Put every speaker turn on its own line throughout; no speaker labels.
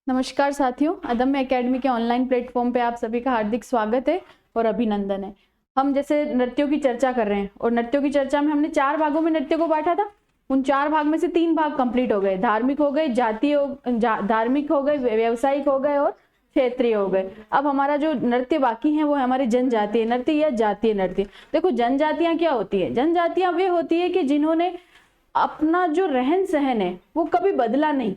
नमस्कार साथियों, अदम्य एकेडमी के ऑनलाइन प्लेटफॉर्म पे आप सभी का हार्दिक स्वागत है और अभिनंदन है। हम जैसे नृत्यों की चर्चा कर रहे हैं और नृत्यों की चर्चा में हमने 4 भागों में नृत्य को बांटा था। उन 4 भाग में से 3 भाग कंप्लीट हो गए, धार्मिक हो गए, धार्मिक हो गए, व्यावसायिक हो गए और क्षेत्रीय हो गए। अब हमारा जो नृत्य बाकी है वो है हमारे जनजातीय नृत्य या जातीय नृत्य। देखो जनजातियां क्या होती है, जनजातियां वे होती है कि जिन्होंने अपना जो रहन सहन है वो कभी बदला नहीं,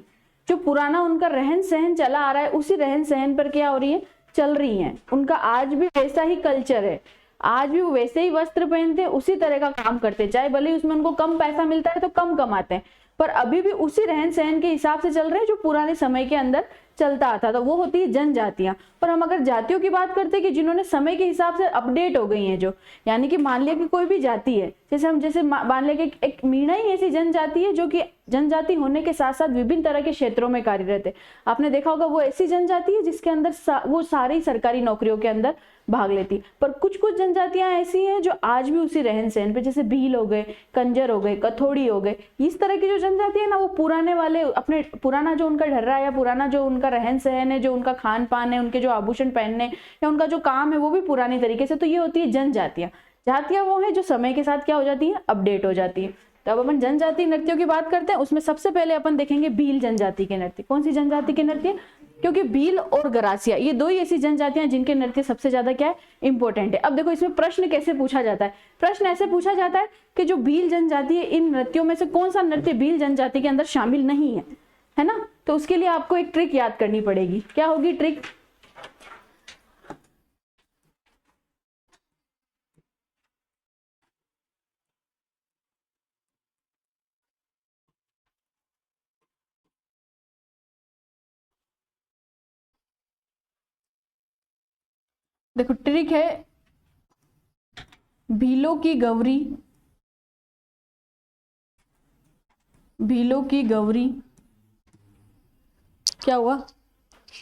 जो पुराना उनका रहन सहन चला आ रहा है उसी रहन सहन पर क्या हो रही है, चल रही हैं। उनका आज भी वैसा ही कल्चर है, आज भी वो वैसे ही वस्त्र पहनते हैं, उसी तरह का काम करते हैं, चाहे भले ही उसमें उनको कम पैसा मिलता है तो कम कमाते हैं, पर अभी भी उसी रहन सहन के हिसाब से चल रहे हैं जो पुराने समय के अंदर चलता आता था। वो होती है जनजातियां। पर हम अगर जातियों की बात करते हैं कि जिन्होंने समय के हिसाब से अपडेट हो गई हैं, जो यानी कि मान लिया कि कोई भी जाति है, जैसे मान लिया कि एक मीणा ही ऐसी जनजाति है जो कि जनजाति होने के साथ साथ विभिन्न तरह के क्षेत्रों में कार्यरत है। आपने देखा होगा वो ऐसी जनजाति है जिसके अंदर वो सारी सरकारी नौकरियों के अंदर भाग लेती। पर कुछ कुछ जनजातियां ऐसी हैं जो आज भी उसी रहन सहन पे, जैसे भील हो गए, कंजर हो गए, कथोड़ी हो गए, इस तरह की जो जनजाति है ना, वो पुराने वाले अपने पुराना जो उनका ढर्रा है या पुराना जो उनका रहन सहन है, जो उनका खान पान है, उनके जो आभूषण पहनने या उनका जो काम है वो भी पुरानी तरीके से। तो ये होती है जनजातियां। जातियां वो है जो समय के साथ क्या हो जाती है, अपडेट हो जाती है। तो अब अपन जनजाति नृत्यों की बात करते हैं। उसमें सबसे पहले अपन देखेंगे भील जनजाति के नृत्य। कौन सी जनजाति के नृत्य? क्योंकि भील और गरासिया ये दो ही ऐसी जनजातियां हैं जिनके नृत्य सबसे ज्यादा क्या है, इंपॉर्टेंट है। अब देखो इसमें प्रश्न कैसे पूछा जाता है। प्रश्न ऐसे पूछा जाता है कि जो भील जनजाति है, इन नृत्यों में से कौन सा नृत्य भील जनजाति के अंदर शामिल नहीं है, है ना। तो उसके लिए आपको एक ट्रिक याद करनी पड़ेगी। क्या होगी ट्रिक? देखो ट्रिक है, भीलों की गौरी, भीलों की गौरी, क्या हुआ?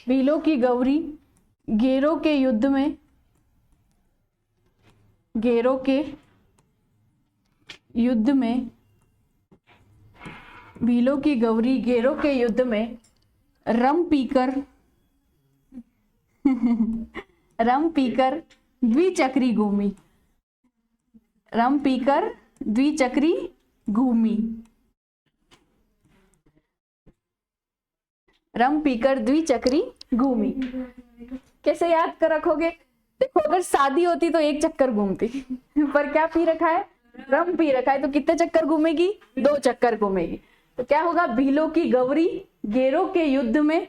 भीलों की गौरी गेरों के युद्ध में, गेरों के युद्ध में, भीलों की गौरी गेरों के युद्ध में रम पीकर रम पीकर द्विचक्री घूमी, रम पीकर द्विचक्री घूमी, रम पीकर द्विचक्री घूमी। कैसे याद कर रखोगे? देखो अगर शादी होती तो एक चक्कर घूमती, पर क्या पी रखा है, रम पी रखा है, तो कितने चक्कर घूमेगी? 2 चक्कर घूमेगी। तो क्या होगा? भीलों की गौरी गेरों के युद्ध में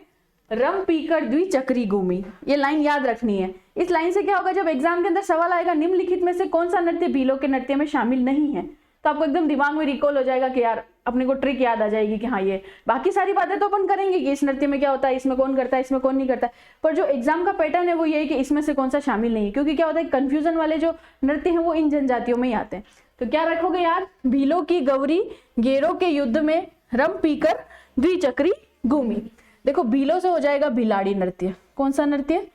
रम पीकर द्विचक्री घूमी। ये लाइन याद रखनी है। इस लाइन से क्या होगा, जब एग्जाम के अंदर सवाल आएगा निम्नलिखित में से कौन सा नृत्य भीलों के नृत्य में शामिल नहीं है, तो आपको एकदम दिमाग में रिकॉल हो जाएगा कि यार अपने को ट्रिक याद आ जाएगी कि हाँ ये। बाकी सारी बातें तो अपन करेंगे कि इस नृत्य में क्या होता है, इसमें कौन करता है, इसमें कौन नहीं करता है, पर जो एग्जाम का पैटर्न है वो ये है कि इसमें से कौन सा शामिल नहीं है। क्योंकि क्या होता है, कंफ्यूजन वाले जो नृत्य हैं वो इन जनजातियों में ही आते हैं। तो क्या रखोगे यार? भीलों की गौरी गेरों के युद्ध में रम पीकर द्विचक्री घूमी। देखो भीलों से हो जाएगा भिलाड़ी नृत्य। कौन सा नृत्य?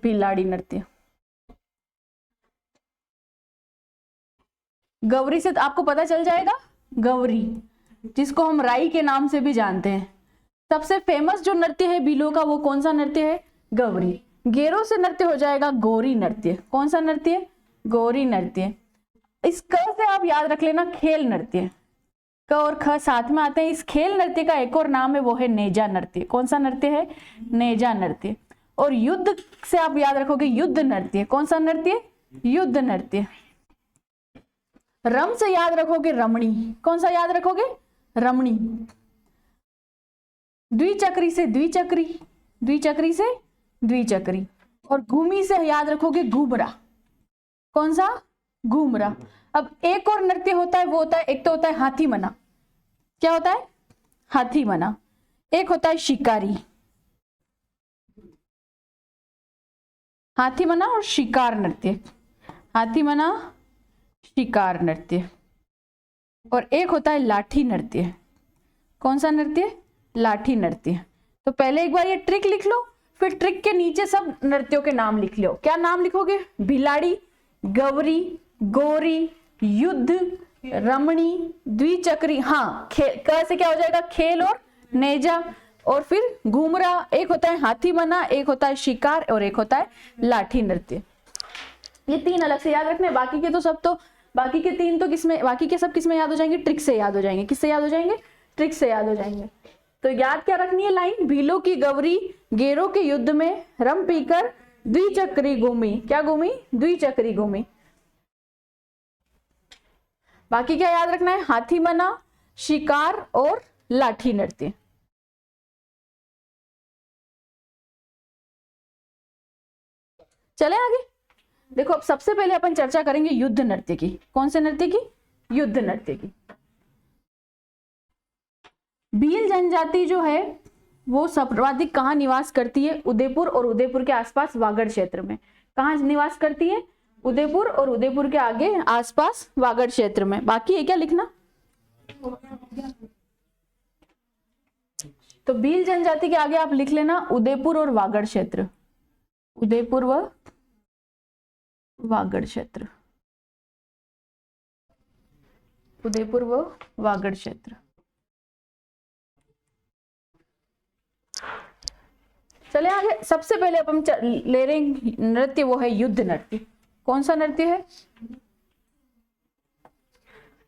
भिलाड़ी नृत्य। गौरी से आपको पता चल जाएगा, गौरी जिसको हम राई के नाम से भी जानते हैं, सबसे फेमस जो नृत्य है भीलों का वो कौन सा नृत्य है? गौरी। गेरों से नृत्य हो जाएगा गौरी नृत्य। कौन सा नृत्य? गौरी नृत्य। इस क से आप याद रख लेना खेल नृत्य। क और ख साथ में आते हैं। इस खेल नृत्य का एक और नाम है वो है नेजा नृत्य। कौन सा नृत्य है? नेजा नृत्य। और युद्ध से आप याद रखोगे युद्ध नृत्य। कौन सा नृत्य? युद्ध नृत्य। रम से याद रखोगे रमणी। कौन सा याद रखोगे? रमणी। द्विचक्री से द्विचक्री, द्विचक्री से द्विचक्री। और घूमी से याद रखोगे घूमरा। कौन सा? घूमरा। अब एक और नृत्य होता है, वो होता है, एक तो होता है हाथी मना। क्या होता है? हाथी मना। एक होता है शिकारी। हाथी मना और शिकार नृत्य। हाथी मना, शिकार नृत्य। और एक होता है लाठी नृत्य। कौन सा नृत्य? लाठी नृत्य। तो पहले एक बार ये ट्रिक लिख लो, फिर ट्रिक के नीचे सब नृत्यों के नाम लिख लो। क्या नाम लिखोगे? भिलाड़ी, गौरी, गोरी, युद्ध, रमणी, द्विचक्री। हाँ, क से क्या हो जाएगा? खेल और नेजा। और फिर घूमरा, एक होता है हाथी मना, एक होता है शिकार और एक होता है लाठी नृत्य। ये 3 अलग से याद रखने, बाकी के तो सब तो, बाकी के 3 तो किसमें, बाकी के सब किसमें याद हो जाएंगे, ट्रिक से याद हो जाएंगे। किससे याद हो जाएंगे, ट्रिक से याद हो जाएंगे। तो याद क्या रखनी है लाइन, भीलों की गौरी गेरों के युद्ध में रम पीकर द्विचक्री घूमी। क्या घूमी, द्विचक्री घूमी। बाकी क्या याद रखना है, हाथी मना, शिकार और लाठी नृत्य। चले आगे। देखो अब सबसे पहले अपन चर्चा करेंगे युद्ध नृत्य की। कौन से नृत्य की, युद्ध नृत्य की। भील जनजाति जो है वो सर्वाधिक कहाँ निवास करती है, उदयपुर और उदयपुर के आसपास वागड़ क्षेत्र में। कहाँ निवास करती है, उदयपुर और उदयपुर के आगे आसपास वागड़ क्षेत्र में। बाकी है क्या लिखना, तो भील जनजाति के आगे आप लिख लेना उदयपुर और वागड़ क्षेत्र, उदयपुर व वागड़ क्षेत्र, उदयपुर व वागड़ क्षेत्र। चले आगे। सबसे पहले अपन ले रहे नृत्य, वो है युद्ध नृत्य। कौन सा नृत्य है,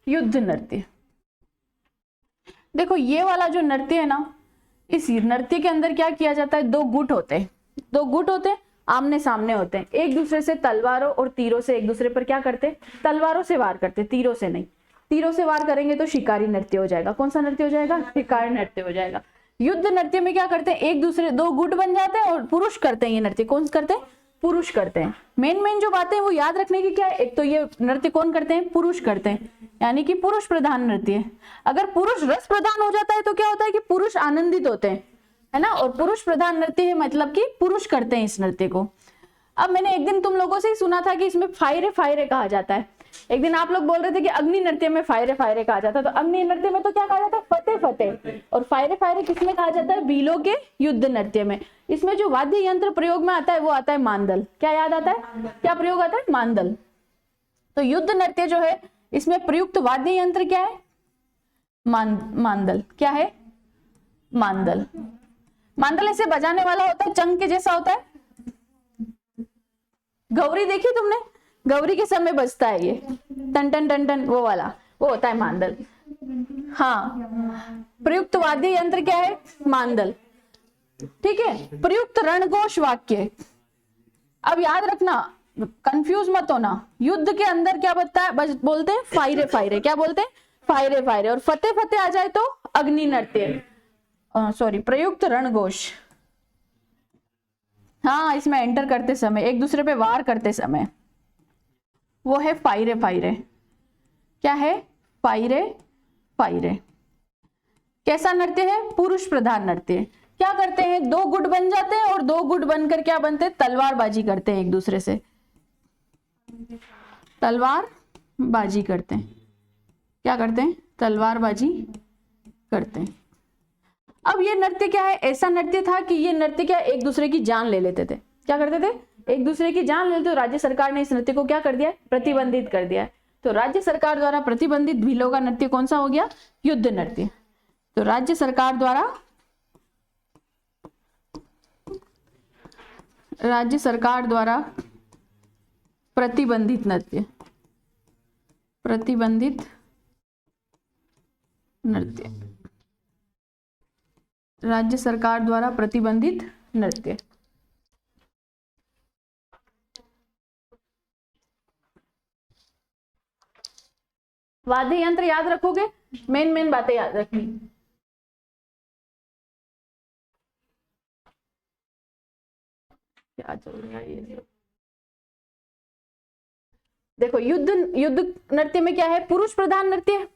युद्ध नृत्य। देखो ये वाला जो नृत्य है ना, इस नृत्य के अंदर क्या किया जाता है, 2 गुट होते हैं, 2 गुट होते हैं, आमने सामने होते हैं, एक दूसरे से तलवारों और तीरों से एक दूसरे पर क्या करते हैं, तलवारों से वार करते हैं, तीरों से नहीं। तीरों से वार करेंगे तो शिकारी नृत्य हो जाएगा। कौन सा नृत्य हो जाएगा, शिकारी नृत्य हो जाएगा। युद्ध नृत्य में क्या करते हैं, एक दूसरे 2 गुट बन जाते हैं और पुरुष करते हैं ये नृत्य। कौन करते हैं, पुरुष करते हैं। मेन जो बातें वो याद रखने की क्या है, एक तो ये नृत्य कौन करते हैं, पुरुष करते हैं, यानी कि पुरुष प्रधान नृत्य है। अगर पुरुष रस प्रधान हो जाता है तो क्या होता है कि पुरुष आनंदित होते हैं, है ना। और पुरुष प्रधान नृत्य है मतलब कि पुरुष करते हैं इस नृत्य को। अब मैंने एक दिन तुम लोगों से ही सुना था कि इसमें फायरे फायरे कहा जाता है। एक दिन आप लोग बोल रहे थे कि अग्नि नृत्य में फायरे फायरे कहा जाता है, तो अग्नि नृत्य में तो क्या कहा जाता है, फतेह फतेह। और फायरे फायरे किसमें कहा जाता है, भीलों के युद्ध नृत्य में। इसमें जो वाद्य यंत्र प्रयोग में आता है वो आता है मांदल। क्या याद आता है, क्या प्रयोग आता है, मांदल। तो युद्ध नृत्य जो है इसमें प्रयुक्त वाद्य यंत्र क्या है, मांदल। क्या है, मांदल। मांदल ऐसे बजाने वाला होता है, चंग के जैसा होता है। गौरी देखी तुमने, गौरी के समय बजता है ये टन टन टन टन, वो वाला, वो होता है मांदल। हाँ, प्रयुक्त वाद्य यंत्र क्या है, मांदल। ठीक है। प्रयुक्त रणघोष वाक्य, अब याद रखना, कंफ्यूज मत होना। युद्ध के अंदर क्या बोलते हैं, फायरे फायरे। क्या बोलते हैं, फायरे फायरे। और फतेह फतेह आ जाए तो अग्नि नृत्य, सॉरी प्रयुक्त रणघोष। हाँ, इसमें एंटर करते समय, एक दूसरे पे वार करते समय, वो है फायरे फायरे। क्या है, फायरे फायरे। कैसा नृत्य है, पुरुष प्रधान नृत्य। क्या करते हैं, 2 गुट बन जाते हैं और 2 गुट बनकर क्या बनते हैं, तलवारबाजी करते हैं एक दूसरे से, तलवारबाजी करते हैं। क्या करते हैं, तलवारबाजी करते हैं। अब ये नृत्य क्या है, ऐसा नृत्य था कि ये नृत्य क्या एक दूसरे की जान ले लेते थे। क्या करते थे, एक दूसरे की जान ले लेते। तो राज्य सरकार ने इस नृत्य को क्या कर दिया, प्रतिबंधित कर दिया है। तो राज्य सरकार द्वारा प्रतिबंधित भीलों का नृत्य कौन सा हो गया, युद्ध नृत्य। तो राज्य सरकार द्वारा प्रतिबंधित नृत्य, प्रतिबंधित नृत्य, राज्य सरकार द्वारा प्रतिबंधित नृत्य। वाद्य यंत्र याद रखोगे, मेन बातें याद रखनी। क्या चल रहा है ये, देखो युद्ध नृत्य में क्या है, पुरुष प्रधान नृत्य है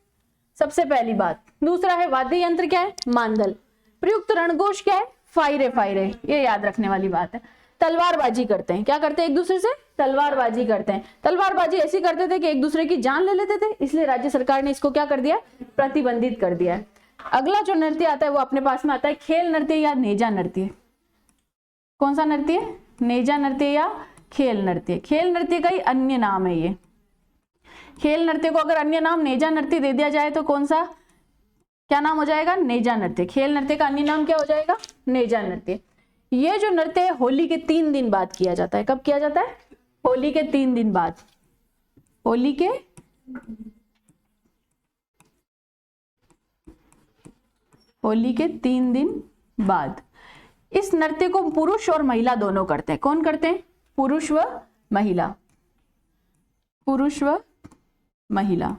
सबसे पहली बात। दूसरा है वाद्य यंत्र क्या है, मांदल। प्रयुक्त रणघोष क्या है, फायरे फायरे, ये याद रखने वाली बात है। तलवारबाजी करते हैं, क्या करते हैं, एक दूसरे से तलवारबाजी करते हैं। तलवारबाजी ऐसी करते थे कि एक दूसरे की जान ले लेते थे, इसलिए राज्य सरकार ने इसको क्या कर दिया, प्रतिबंधित कर दिया है। अगला जो नृत्य आता है वो अपने पास में आता है खेल नृत्य या नेजा नृत्य। कौन सा नृत्य, नेजा नृत्य या खेल नृत्य। खेल नृत्य का ही अन्य नाम है ये। खेल नृत्य को अगर अन्य नाम नेजा नृत्य दे दिया जाए तो कौन सा, क्या नाम हो जाएगा? नेजा नृत्य। खेल नृत्य का अन्य नाम क्या हो जाएगा? नेजा नृत्य। ये जो नृत्य है होली के 3 दिन बाद किया जाता है। कब किया जाता है? होली के 3 दिन बाद। होली के 3 दिन बाद। इस नृत्य को पुरुष और महिला दोनों करते हैं। कौन करते हैं? पुरुष व महिला। पुरुष व महिला।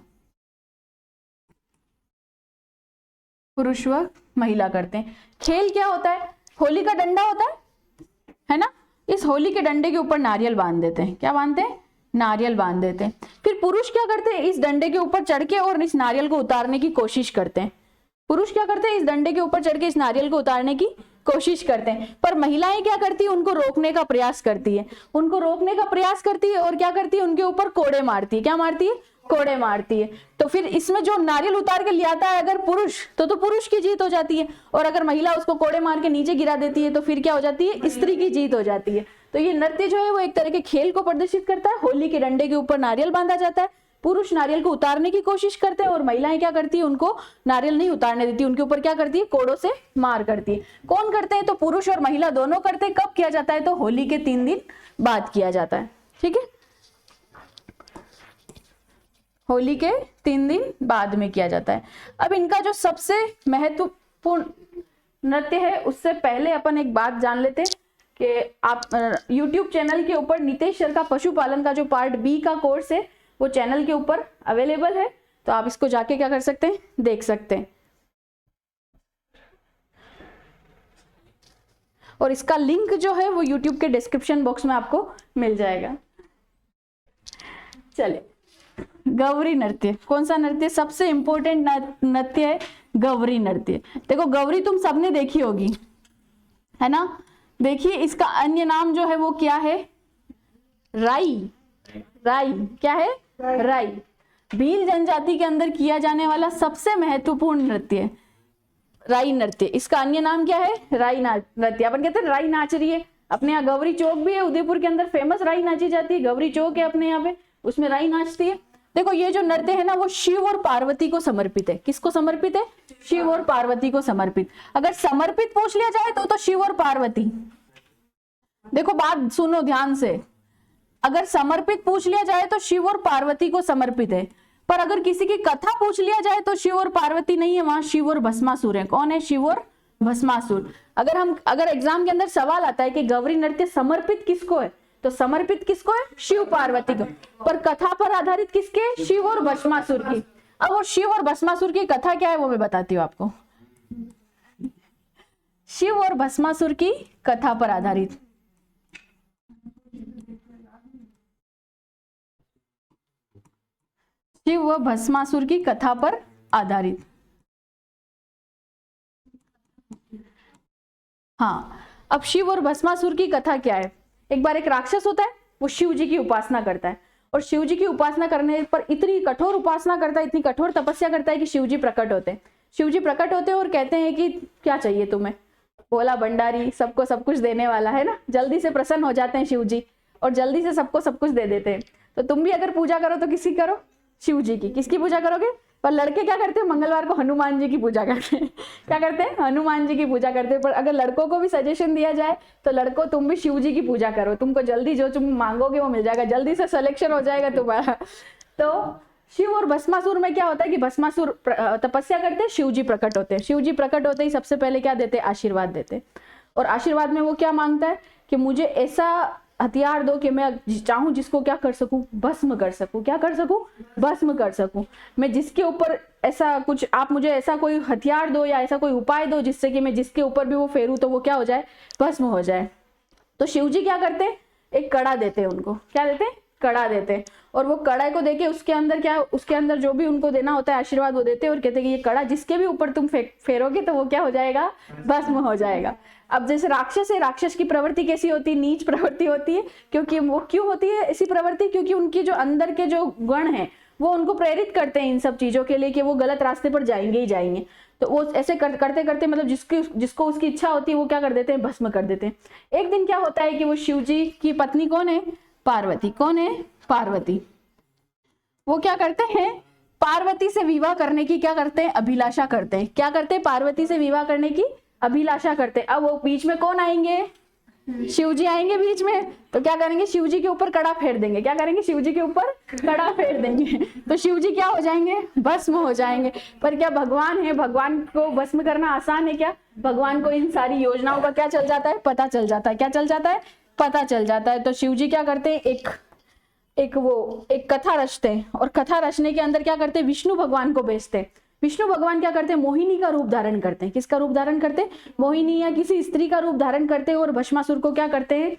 पुरुष व महिला करते हैं। खेल क्या होता है? होली का डंडा होता है ना? इस होली के डंडे के ऊपर नारियल बांध देते हैं। क्या बांधते हैं? नारियल बांध देते हैं। फिर पुरुष क्या करते हैं? इस डंडे के ऊपर चढ़ के और इस नारियल को उतारने की कोशिश करते हैं। पुरुष क्या करते हैं? इस डंडे के ऊपर चढ़ के इस नारियल को उतारने की कोशिश करते हैं। पर महिलाएं क्या करती है? उनको रोकने का प्रयास करती है। उनको रोकने का प्रयास करती है और क्या करती है? उनके ऊपर कोड़े मारती है। क्या मारती है? कोड़े मारती है। तो फिर इसमें जो नारियल उतार के ले आता है अगर पुरुष, तो पुरुष की जीत हो जाती है। और अगर महिला उसको कोड़े मार के नीचे गिरा देती है तो फिर क्या हो जाती है? स्त्री की जीत हो जाती है। तो ये नृत्य जो है वो एक तरह के खेल को प्रदर्शित करता है। होली के डंडे के ऊपर नारियल बांधा जाता है, पुरुष नारियल को उतारने की कोशिश करते हैं और महिलाएं क्या करती है? उनको नारियल नहीं उतारने देती, उनके ऊपर क्या करती है? कोड़ों से मार करती है। कौन करते हैं? तो पुरुष और महिला दोनों करते हैं। कब किया जाता है? तो होली के 3 दिन बाद किया जाता है। ठीक है, होली के 3 दिन बाद में किया जाता है। अब इनका जो सबसे महत्वपूर्ण नृत्य है उससे पहले अपन एक बात जान लेते हैं कि आप YouTube चैनल के ऊपर नितेश सर का पशुपालन का जो पार्ट बी का कोर्स है वो चैनल के ऊपर अवेलेबल है, तो आप इसको जाके क्या कर सकते हैं? देख सकते हैं। और इसका लिंक जो है वो YouTube के डिस्क्रिप्शन बॉक्स में आपको मिल जाएगा। चलिए, गौरी नृत्य। कौन सा नृत्य? सबसे इंपॉर्टेंट नृत्य है गौरी नृत्य। देखो गौरी तुम सबने देखी होगी, है ना? देखिए इसका अन्य नाम जो है वो क्या है? राई। राई क्या है? राई। भील जनजाति के अंदर किया जाने वाला सबसे महत्वपूर्ण नृत्य है राई नृत्य। इसका अन्य नाम क्या है? राई नृत्य। अपन कहते हैं राई नाच रही है। अपने यहाँ गौरी चौक भी है उदयपुर के अंदर, फेमस राई नाची जाती है। गौरी चौक है अपने यहाँ पे, उसमें राई नाचती है। देखो ये जो नृत्य है ना वो शिव और पार्वती को समर्पित है। किसको समर्पित है? शिव और पार्वती को समर्पित। अगर समर्पित पूछ लिया जाए तो शिव और पार्वती। देखो बात सुनो ध्यान से, अगर समर्पित पूछ लिया जाए तो शिव और पार्वती को समर्पित है। पर अगर किसी की कथा पूछ लिया जाए तो शिव और पार्वती नहीं है, वहां शिव और भस्मासुर है। कौन है? शिव और भस्मासुर। अगर एग्जाम के अंदर सवाल आता है कि गौरी नृत्य समर्पित किसको है, तो समर्पित किसको है? शिव पार्वती को। पर कथा पर आधारित किसके? शिव और भस्मासुर की। अब वो शिव और भस्मासुर की कथा क्या है वो मैं बताती हूँ आपको। शिव और भस्मासुर की कथा पर आधारित। शिव व भस्मासुर की कथा पर आधारित। हाँ, अब शिव और भस्मासुर की कथा क्या है? एक बार एक राक्षस होता है, वो शिव जी की उपासना करता है और शिव जी की उपासना करने पर इतनी कठोर उपासना करता है, इतनी कठोर तपस्या करता है कि शिव जी प्रकट होते हैं। शिव जी प्रकट होते हैं और कहते हैं कि क्या चाहिए तुम्हें? भोला भंडारी, सबको सब कुछ देने वाला है ना। जल्दी से प्रसन्न हो जाते हैं शिव जी और जल्दी से सबको सब कुछ दे देते हैं। तो तुम भी अगर पूजा करो तो किसकी करो? शिव जी की। किसकी पूजा करोगे? पर लड़के क्या करते हैं? मंगलवार को हनुमान जी की पूजा करते हैं। क्या करते हैं? हनुमान जी की पूजा करते हैं। पर अगर लड़कों को भी सजेशन दिया जाए तो लड़कों तुम भी शिव जी की पूजा करो, तुमको जल्दी जो तुम मांगोगे वो मिल जाएगा, जल्दी से सिलेक्शन हो जाएगा तुम्हारा। तो शिव और भस्मासुर में क्या होता है कि भस्मासुर तपस्या करते हैं, शिव जी प्रकट होते हैं। शिव जी प्रकट होते ही सबसे पहले क्या देते हैं? आशीर्वाद देते हैं। और आशीर्वाद में वो क्या मांगता है कि मुझे ऐसा हथियार दो कि मैं चाहूं जिसको क्या कर सकूं? भस्म कर सकूं। क्या कर सकूं? भस्म कर सकूं। मैं जिसके ऊपर ऐसा कुछ, आप मुझे ऐसा कोई हथियार दो या ऐसा कोई उपाय दो जिससे कि मैं जिसके ऊपर भी वो फेरूं तो वो क्या हो जाए? भस्म हो जाए। तो शिव जी क्या करते हैं? एक कड़ा देते हैं उनको। क्या देते हैं? कड़ा देते हैं। और वो कड़ा को देके उसके अंदर जो भी उनको देना होता है आशीर्वाद वो देते हैं और कहते हैं कि ये कड़ा जिसके भी ऊपर तुम फेरोगे तो वो क्या हो जाएगा? भस्म हो जाएगा। अब जैसे राक्षस है, राक्षस की प्रवृत्ति कैसी होती है? नीच प्रवृत्ति होती है। क्योंकि वो क्यों होती है ऐसी प्रवृत्ति? क्योंकि उनकी जो अंदर के जो गुण हैं वो उनको प्रेरित करते हैं इन सब चीजों के लिए कि वो गलत रास्ते पर जाएंगे ही जाएंगे। तो वो ऐसे करते करते मतलब जिसको उसकी इच्छा होती है वो क्या कर देते हैं? भस्म कर देते हैं। एक दिन क्या होता है कि वो शिव जी की पत्नी कौन है? पार्वती। कौन है? पार्वती। वो क्या करते हैं पार्वती से विवाह करने की क्या करते हैं, अभिलाषा करते हैं। क्या करते हैं, पार्वती से विवाह करने की अभिलाषा करते हैं। अब वो बीच में कौन आएंगे, शिव जी आएंगे बीच में, तो क्या करेंगे, शिव जी के ऊपर कड़ा फेर देंगे। क्या करेंगे, शिव जी के ऊपर कड़ा फेर देंगे, तो शिव जी क्या हो जाएंगे, भस्म हो जाएंगे। पर क्या भगवान है, भगवान को भस्म करना आसान है क्या, भगवान को इन सारी योजनाओं का क्या चल जाता है, पता चल जाता है। क्या चल जाता है, पता चल जाता है। तो शिव जी क्या करते हैं, एक कथा रचते हैं, और कथा रचने के अंदर क्या करते हैं, विष्णु भगवान को भेजते हैं। विष्णु भगवान क्या करते हैं, मोहिनी का रूप धारण करते हैं। किसका रूप धारण करते हैं, मोहिनी या किसी स्त्री का रूप धारण करते हैं, और भस्मासुर को क्या करते हैं,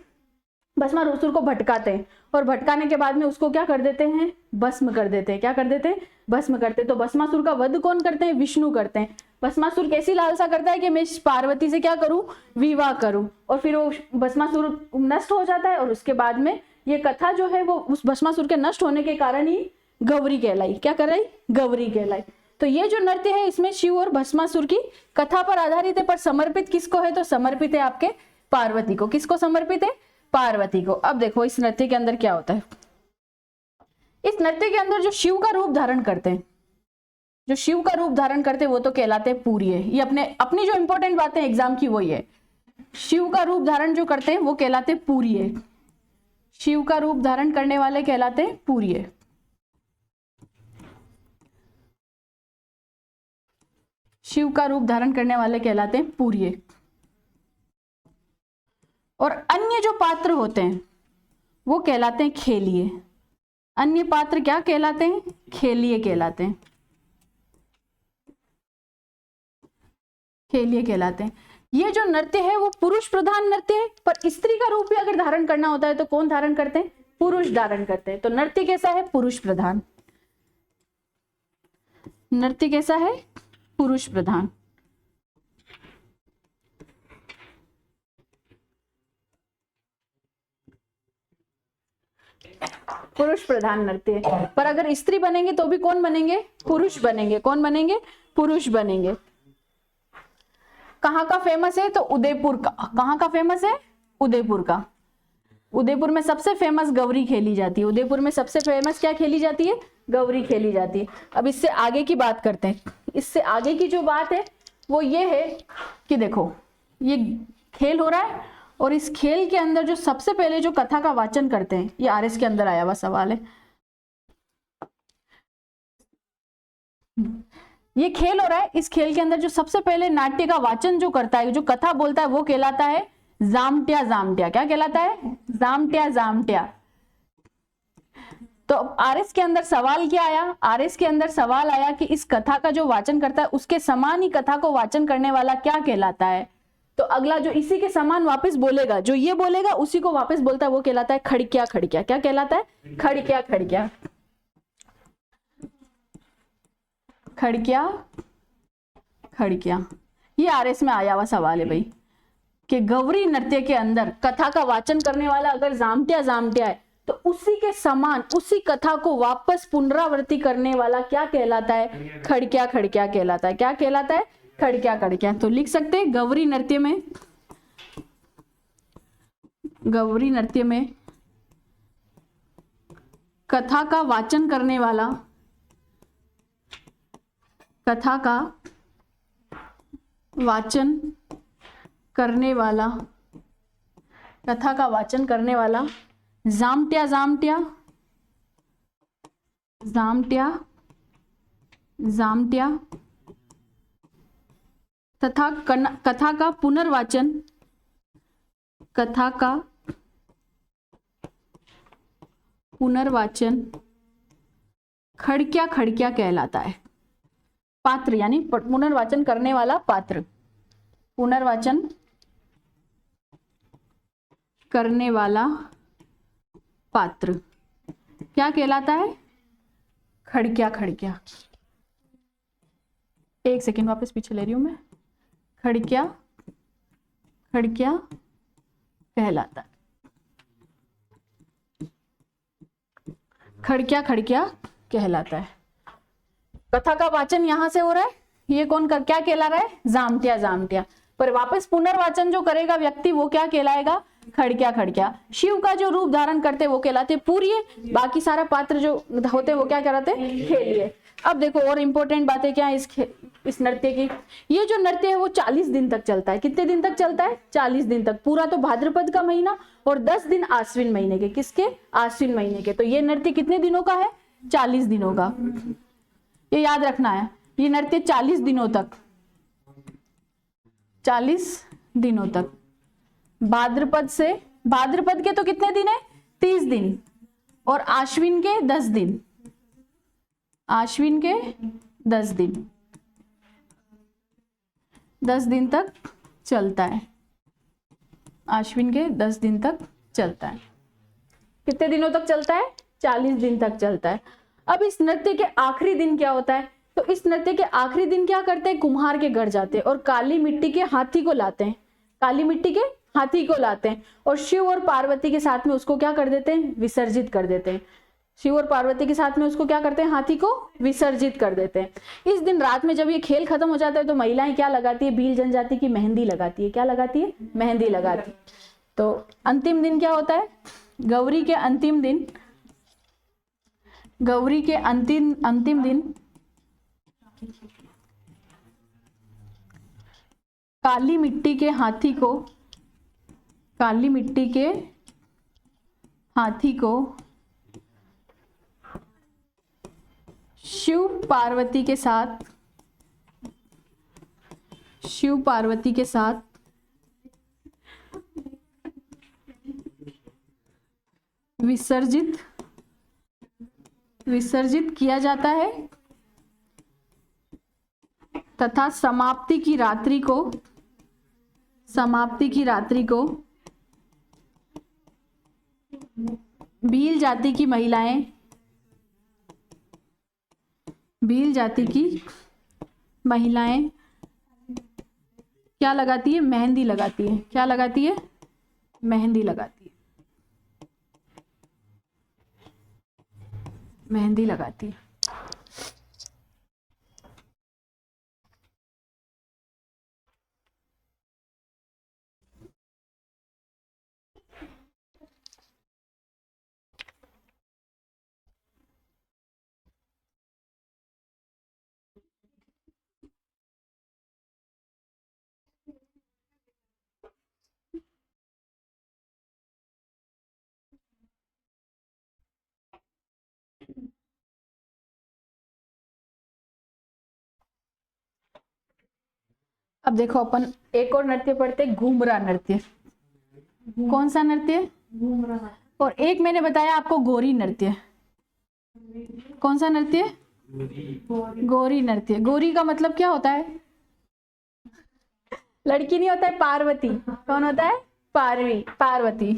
भस्मासुर को भटकाते हैं, और भटकाने के बाद में उसको क्या कर देते हैं, भस्म कर देते हैं। क्या कर देते हैं, भस्म करते हैं। तो भस्मासुर का वध कौन करते हैं, विष्णु करते हैं। भस्मासुर कैसी लालसा करता है कि मैं पार्वती से क्या करूं, विवाह करूं, और फिर वो भस्मासुर नष्ट हो जाता है, और उसके बाद में ये कथा जो है वो उस भस्मासुर के नष्ट होने के कारण ही गौरी कहलाई। क्या कर रही, गौरी कहलाई। तो ये जो नृत्य है इसमें शिव और भस्मासुर की कथा पर आधारित है, पर समर्पित किसको है, तो समर्पित है आपके पार्वती को। किसको समर्पित है, पार्वती को। अब देखो इस नृत्य के अंदर क्या होता है, इस नृत्य के अंदर जो शिव का रूप धारण करते हैं, जो शिव का रूप धारण करते हैं वो तो कहलाते हैं पूरिये। ये अपनी जो इंपॉर्टेंट बातें एग्जाम की वही है, शिव का रूप धारण जो करते हैं वो कहलाते हैं पूरिये। शिव का रूप धारण करने वाले कहलाते हैं पूरिये। शिव का रूप धारण करने वाले कहलाते हैं पूरिये। और अन्य जो पात्र होते हैं वो कहलाते हैं खेलिए। अन्य पात्र क्या कहलाते हैं, खेलिए कहलाते हैं, खेलिए कहलाते हैं। ये जो नृत्य है वो पुरुष प्रधान नृत्य है, पर स्त्री का रूप भी अगर धारण करना होता है तो कौन धारण करते हैं, पुरुष धारण करते हैं। तो नृत्य कैसा है, पुरुष प्रधान। नृत्य कैसा है, पुरुष प्रधान। पुरुष प्रधान नृत्य है। पर अगर स्त्री बनेंगे तो भी कौन बनेंगे, पुरुष बनेंगे। कौन बनेंगे, पुरुष बनेंगे। कहाँ का फेमस है, तो उदयपुर का। कहाँ का फेमस है, उदयपुर का। उदयपुर में सबसे फेमस गौरी खेली जाती है। उदयपुर में सबसे फेमस क्या खेली जाती है, गौरी खेली जाती है। अब इससे आगे की बात करते हैं। इससे आगे की जो बात है वो ये है कि देखो ये खेल हो रहा है, और इस खेल के अंदर जो सबसे पहले जो कथा का वाचन करते हैं, ये आरएस के अंदर आया हुआ सवाल है। ये खेल हो रहा है, इस खेल के अंदर जो सबसे पहले नाट्य का वाचन जो करता है, जो कथा बोलता है, वो कहलाता है जामट्या। जामट्या क्या कहलाता है, जामट्या। जामट्या। तो आरएस के अंदर सवाल क्या आया, आरएस के अंदर सवाल आया कि इस कथा का जो वाचन करता है उसके समान ही कथा को वाचन करने वाला क्या कहलाता है। तो अगला जो इसी के समान वापस बोलेगा, जो ये बोलेगा उसी को वापस बोलता है, वो कहलाता है खड़क्या। खड़क्या क्या कहलाता है, खड़क्या। खड़क्या। खड़क्या। खड़क्या। ये आरएस में आया हुआ सवाल है भाई, कि गौरी नृत्य के अंदर कथा का वाचन करने वाला अगर जामट्या जामट्या है तो उसी के समान उसी कथा को वापस पुनरावृत्ति करने वाला क्या कहलाता है, खड़क्या। खड़क्या कहलाता है। क्या कहलाता है, खड़क्या। खड़क्या। तो लिख सकते हैं गौरी नृत्य में, गौरी नृत्य में कथा का वाचन करने वाला, कथा का वाचन करने वाला, कथा का वाचन करने वाला जामट्या। जामट्या। जामट्या। जामट्या। तथा कथा का पुनर्वाचन, कथा का पुनर्वाचन खड़क्या। खड़क्या कहलाता है। पात्र यानी पुनर्वाचन करने वाला पात्र, पुनर्वाचन करने वाला पात्र क्या कहलाता है, खड़क्या। खड़क्या। एक सेकेंड वापस पीछे ले रही हूं मैं। खड़क्या। खड़क्या कहलाता है। खड़क्या। खड़क्या कहलाता है। कथा का वाचन यहां से हो रहा है, ये कौन क्या कहला रहा है, जामट्या। जामट्या। पर वापस पुनर्वाचन जो करेगा व्यक्ति वो क्या कहलाएगा, खड़क्या खड़क्या। शिव का जो रूप धारण करते वो कहलाते पूरिये, बाकी सारा पात्र जो होते वो क्या कहलाते खेलिए। अब देखो और इंपॉर्टेंट बातें क्या है इस नृत्य की। ये जो नृत्य है वो 40 दिन तक चलता है। कितने दिन तक चलता है? 40 दिन तक। पूरा तो भाद्रपद का महीना और 10 दिन आश्विन महीने के। किसके? आश्विन महीने के। तो ये नृत्य कितने दिनों का है? 40 दिनों का। ये याद रखना है, ये नृत्य 40 दिनों तक, 40 दिनों तक। भाद्रपद के तो कितने दिन है? 30 दिन और आश्विन के 10 दिन। आश्विन के 10 दिन, 10 दिन तक चलता है। आश्विन के 10 दिन तक चलता है। कितने दिनों तक चलता है? 40 दिन तक चलता है। अब इस नृत्य के आखिरी दिन क्या होता है? तो इस नृत्य के आखिरी दिन क्या करते हैं? कुम्हार के घर जाते हैं और काली मिट्टी के हाथी को लाते हैं। काली मिट्टी के हाथी को लाते हैं और शिव और पार्वती के साथ में उसको क्या कर देते हैं? विसर्जित कर देते हैं। शिव और पार्वती के साथ में उसको क्या करते हैं? हाथी को विसर्जित कर देते हैं। इस दिन रात में जब ये खेल खत्म हो जाता है तो महिलाएं क्या लगाती है? भील जनजाति की मेहंदी लगाती है। क्या लगाती है? मेहंदी लगाती है। तो अंतिम दिन क्या होता है? गौरी के अंतिम दिन, गौरी के अंतिम दिन काली मिट्टी के हाथी को, काली मिट्टी के हाथी को शिव पार्वती के साथ विसर्जित किया जाता है तथा समाप्ति की रात्रि को भील जाति की महिलाएं क्या लगाती है? मेहंदी लगाती है। क्या लगाती है? मेहंदी लगाती है। मेहंदी लगाती है। अब देखो अपन एक और नृत्य पढ़ते, घूमरा नृत्य। कौन सा नृत्य? घूमरा। और एक मैंने बताया आपको गौरी नृत्य। कौन सा नृत्य? गौरी नृत्य। गौरी का मतलब क्या होता है? लड़की नहीं होता है, पार्वती। कौन होता है? पार्वती।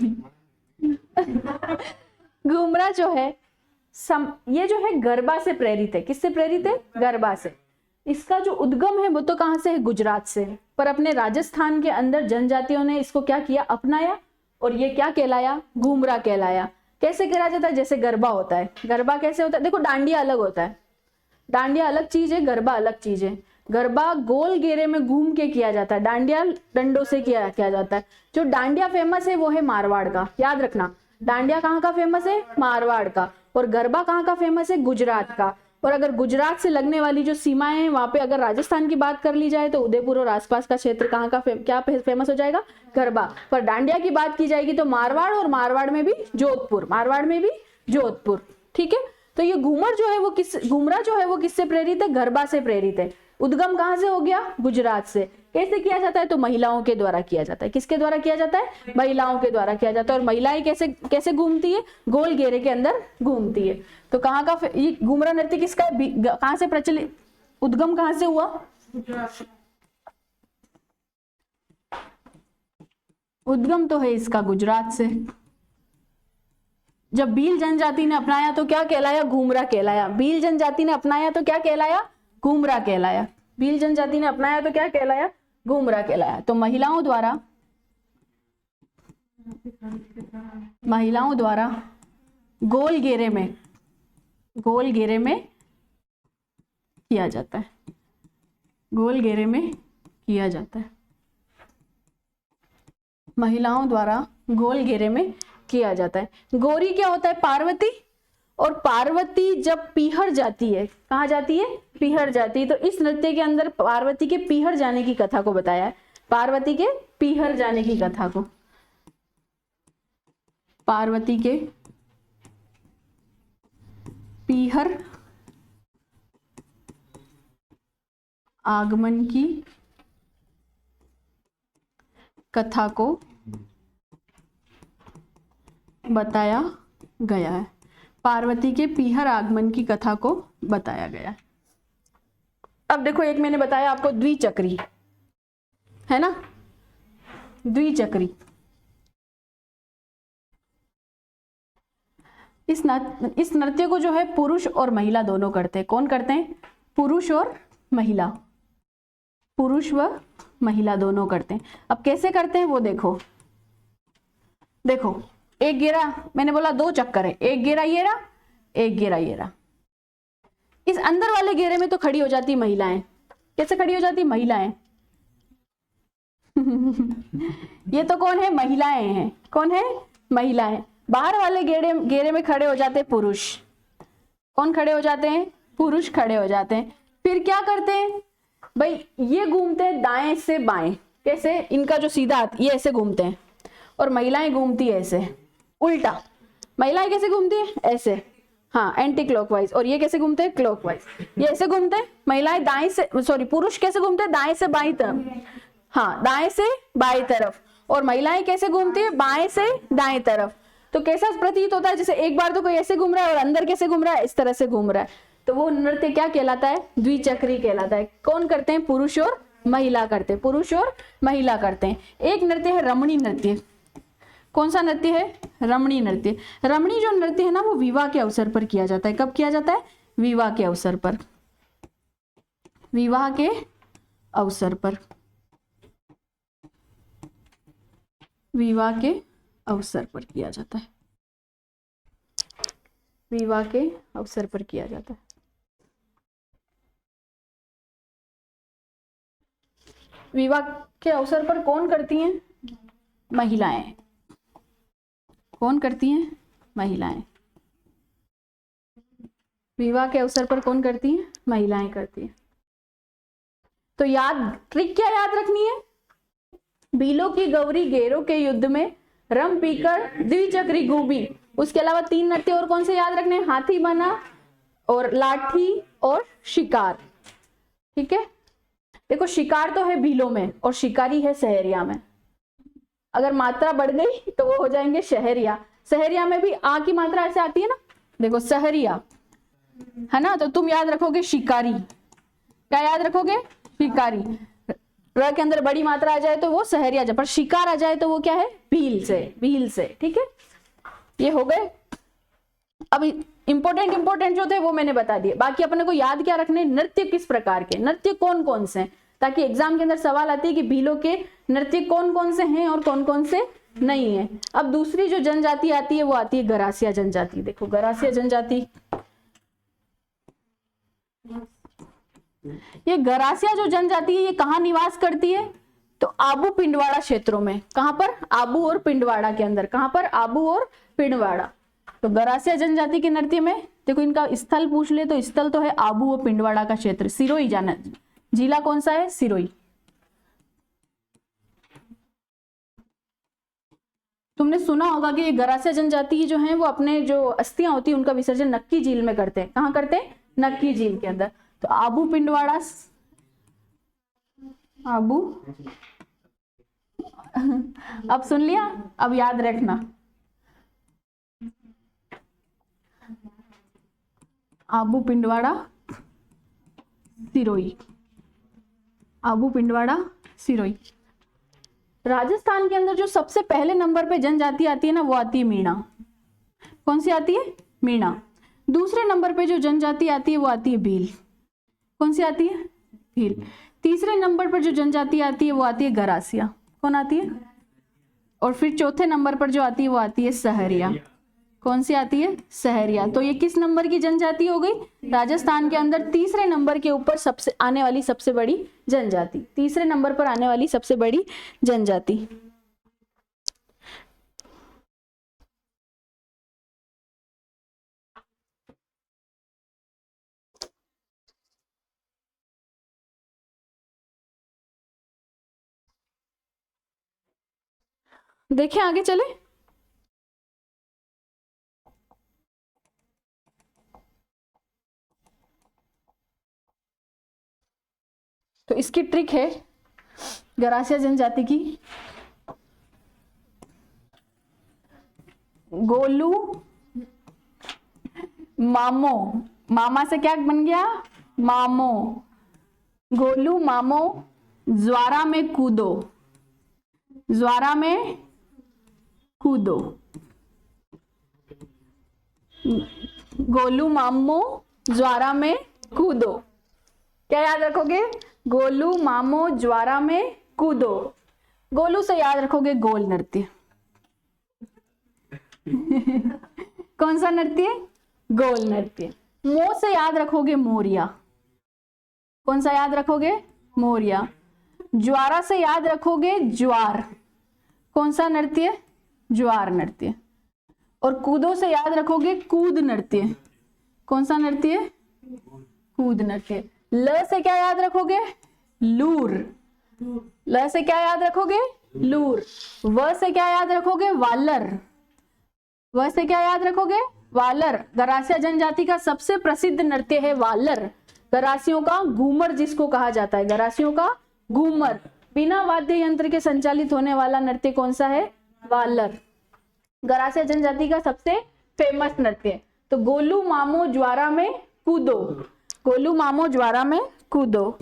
घूमरा जो है ये जो है गरबा से प्रेरित है। किससे प्रेरित है? गरबा से। इसका जो उद्गम है वो तो कहां से है? गुजरात से। पर अपने राजस्थान के अंदर जनजातियों ने इसको क्या किया? अपनाया और ये क्या कहलाया? घूमरा कहलाया। कैसे करा जाता है? जैसे गरबा होता है। गरबा कैसे होता है? देखो डांडिया अलग होता है, डांडिया अलग चीज है, गरबा अलग चीज है। गरबा गोल घेरे में घूम के किया जाता है, डांडिया डंडों से किया जाता है। जो डांडिया फेमस है वो है मारवाड़ का। याद रखना, डांडिया कहाँ का फेमस है? मारवाड़ का। और गरबा कहाँ का फेमस है? गुजरात का। और अगर गुजरात से लगने वाली जो सीमाएं हैं वहां पे अगर राजस्थान की बात कर ली जाए तो उदयपुर और आसपास का क्षेत्र कहाँ का क्या फेमस हो जाएगा? गरबा। पर डांडिया की बात की जाएगी तो मारवाड़, और मारवाड़ में भी जोधपुर। ठीक है। तो ये घूमर जो है वो घूमरा जो है वो किससे प्रेरित है? गरबा से प्रेरित है। उद्गम कहां से हो गया? गुजरात से। कैसे किया जाता है? तो महिलाओं के द्वारा किया जाता है। किसके द्वारा किया जाता है? महिलाओं के द्वारा किया जाता है। और महिलाएं कैसे घूमती है? गोल घेरे के अंदर घूमती है। तो कहाँ का ये घूमरा नृत्य किसका? कहां से प्रचलित, उद्गम कहां से हुआ? उद्गम तो है इसका गुजरात से। जब भील जनजाति ने अपनाया तो क्या कहलाया? घूमरा कहलाया। भील जनजाति ने अपनाया तो क्या कहलाया? घूमरा कहलाया। भील जनजाति ने अपनाया तो क्या कहलाया? घूमरा कहलाया। तो महिलाओं द्वारा गोल घेरे में किया जाता है। गोल घेरे में किया जाता है। महिलाओं द्वारा गोल घेरे में किया जाता है। गौरी क्या होता है? पार्वती। और पार्वती जब पीहर जाती है, कहाँ जाती है? पीहर जाती है। तो इस नृत्य के अंदर पार्वती के पीहर जाने की कथा को बताया है। पार्वती के पीहर जाने की कथा को, पार्वती के पीहर आगमन की कथा को बताया गया है। पार्वती के पीहर आगमन की कथा को बताया गया है। अब देखो, एक मैंने बताया आपको द्विचक्री है ना, द्विचक्री। इस नृत्य को जो है पुरुष और महिला दोनों करते हैं। कौन करते हैं? पुरुष और महिला, पुरुष व महिला दोनों करते हैं। अब कैसे करते हैं वो देखो। देखो, एक घेरा, मैंने बोला 2 चक्कर है, एक घेरा ये रहा, एक घेरा ये रहा। इस अंदर वाले घेरे में तो खड़ी हो जाती महिलाएं। कैसे खड़ी हो जाती? महिलाएं। ये तो कौन है? महिलाएं हैं। कौन है? महिलाएं। बाहर वाले घेरे में खड़े हो जाते पुरुष। कौन खड़े हो जाते हैं? पुरुष खड़े हो जाते हैं। फिर क्या करते हैं भाई? ये घूमते हैं दाएं से बाएं। कैसे? इनका जो सीधा हाथ ये ऐसे घूमते हैं और महिलाएं घूमती है ऐसे उल्टा। महिलाएं कैसे घूमती है? ऐसे, हाँ, एंटी क्लॉकवाइज। और ये कैसे घूमते हैं? क्लॉकवाइज। ये ऐसे घूमते हैं। महिलाएं दाएं से, सॉरी, पुरुष कैसे घूमते हैं? दाएं से बाईं तरफ, हाँ, दाएं से बाईं तरफ। और महिलाएं कैसे घूमती है? बाएं से दाएं तरफ। तो कैसा प्रतीत होता है? जैसे एक बार तो कोई ऐसे घूम रहा है और अंदर कैसे घूम रहा है? इस तरह से घूम रहा है। तो वो नृत्य क्या कहलाता है? द्विचक्री कहलाता है। कौन करते हैं? पुरुष और महिला करते हैं। पुरुष और महिला करते हैं। एक नृत्य है रमणी नृत्य। कौन सा नृत्य है? रमणी नृत्य। रमणी जो नृत्य है ना, वो विवाह के अवसर पर किया जाता है। कब किया जाता है? विवाह के अवसर पर। विवाह के अवसर पर, विवाह के अवसर पर किया जाता है। विवाह के अवसर पर किया जाता है। विवाह के अवसर पर कौन करती हैं? महिलाएं। कौन करती हैं? महिलाएं। विवाह के अवसर पर कौन करती हैं? महिलाएं करती हैं। तो ट्रिक क्या याद रखनी है? भीलों की गौरी घेरों के युद्ध में रम पीकर द्विचक्री घूमी। उसके अलावा 3 नृत्य और कौन से याद रखने? हाथी बना और लाठी और शिकार। ठीक है, देखो, शिकार तो है भीलों में और शिकारी है सहरिया में। अगर मात्रा बढ़ गई तो वो हो जाएंगे शहरिया। सहरिया में भी आ की मात्रा ऐसे आती है ना, देखो, सहरिया है ना। तो तुम याद रखोगे शिकारी। क्या याद रखोगे? शिकारी। र के अंदर बड़ी मात्रा आ जाए तो वो सहरिया जाए, पर शिकार आ जाए तो वो क्या है? भील से, भील से। ठीक है, ये हो गए। अब इंपॉर्टेंट जो थे वो मैंने बता दिए। बाकी अपने को याद क्या रखने? नृत्य किस प्रकार के, नृत्य कौन कौन से हैं, ताकि एग्जाम के अंदर सवाल आते हैं कि भीलों के नृत्य कौन कौन से हैं और कौन कौन से नहीं है। अब दूसरी जो जनजाति आती है वो आती है गरासिया जनजाति। देखो, गरासिया जनजाति, ये गरासिया जो जनजाति है ये कहाँ निवास करती है? तो आबू पिंडवाड़ा क्षेत्रों में। कहां पर? आबू और पिंडवाड़ा के अंदर। कहां पर? आबू और पिंडवाड़ा। तो गरासिया जनजाति के नृत्य में देखो, इनका स्थल पूछ ले तो स्थल तो है आबू और पिंडवाड़ा का क्षेत्र। सिरोही जाना, जिला कौन सा है? सिरोही। तुमने सुना होगा कि गरासिया जनजाति जो है वो अपने जो अस्थियां होती है उनका विसर्जन नक्की झील में करते हैं। कहाँ करते हैं? नक्की झील के अंदर। तो आबू पिंडवाड़ा, आबू अब सुन लिया, अब याद रखना। आबू पिंडवाड़ा सिरोही, आबू पिंडवाड़ा सिरोही। राजस्थान के अंदर जो सबसे पहले नंबर पे जनजाति आती है ना, वो आती है मीणा। कौन सी आती है? मीणा। दूसरे नंबर पे जो जनजाति आती है वो आती है भील। कौन सी आती है? भील। तीसरे नंबर पर जो जनजाति आती है वो आती है गरासिया। कौन आती है? और फिर चौथे नंबर पर जो आती है वो आती है सहरिया। कौन सी आती है? सहरिया। तो ये किस नंबर की जनजाति हो गई? राजस्थान के अंदर तीसरे नंबर के ऊपर सबसे आने वाली सबसे बड़ी जनजाति, तीसरे नंबर पर आने वाली सबसे बड़ी जनजाति। देखें आगे चले। तो इसकी ट्रिक है गरासिया जनजाति की। गोलू मामो, मामा से क्या बन गया? मामो। गोलू मामो ज्वारा में कूदो, ज्वारा में कूदो। गोलू मामो ज्वारा में कूदो। क्या याद रखोगे? गोलू मामो ज्वारा में कूदो। गोलू से याद रखोगे गोल नृत्य। कौन सा नृत्य? गोल नृत्य। मो से याद रखोगे मोरिया। कौन सा याद रखोगे? मोरिया। ज्वारा से याद रखोगे ज्वार। कौन सा नृत्य? ज्वार नृत्य। और कूदो से याद रखोगे कूद नृत्य। कौन सा नृत्य? कूद नृत्य। ल से क्या याद रखोगे? लूर। ल से क्या याद रखोगे? लूर। व से क्या याद रखोगे? वालर। व से क्या याद रखोगे? वालर। गरासिया जनजाति का सबसे प्रसिद्ध नृत्य है वालर। गरासियों का घूमर जिसको कहा जाता है, गरासियों का घूमर। बिना वाद्य यंत्र के संचालित होने वाला नृत्य कौन सा है? वालर। गरासिया जनजाति का सबसे फेमस नृत्य। तो गोलू मामो ज्वारा में कूदो, गोलू मामो ज्वारा में कूदो।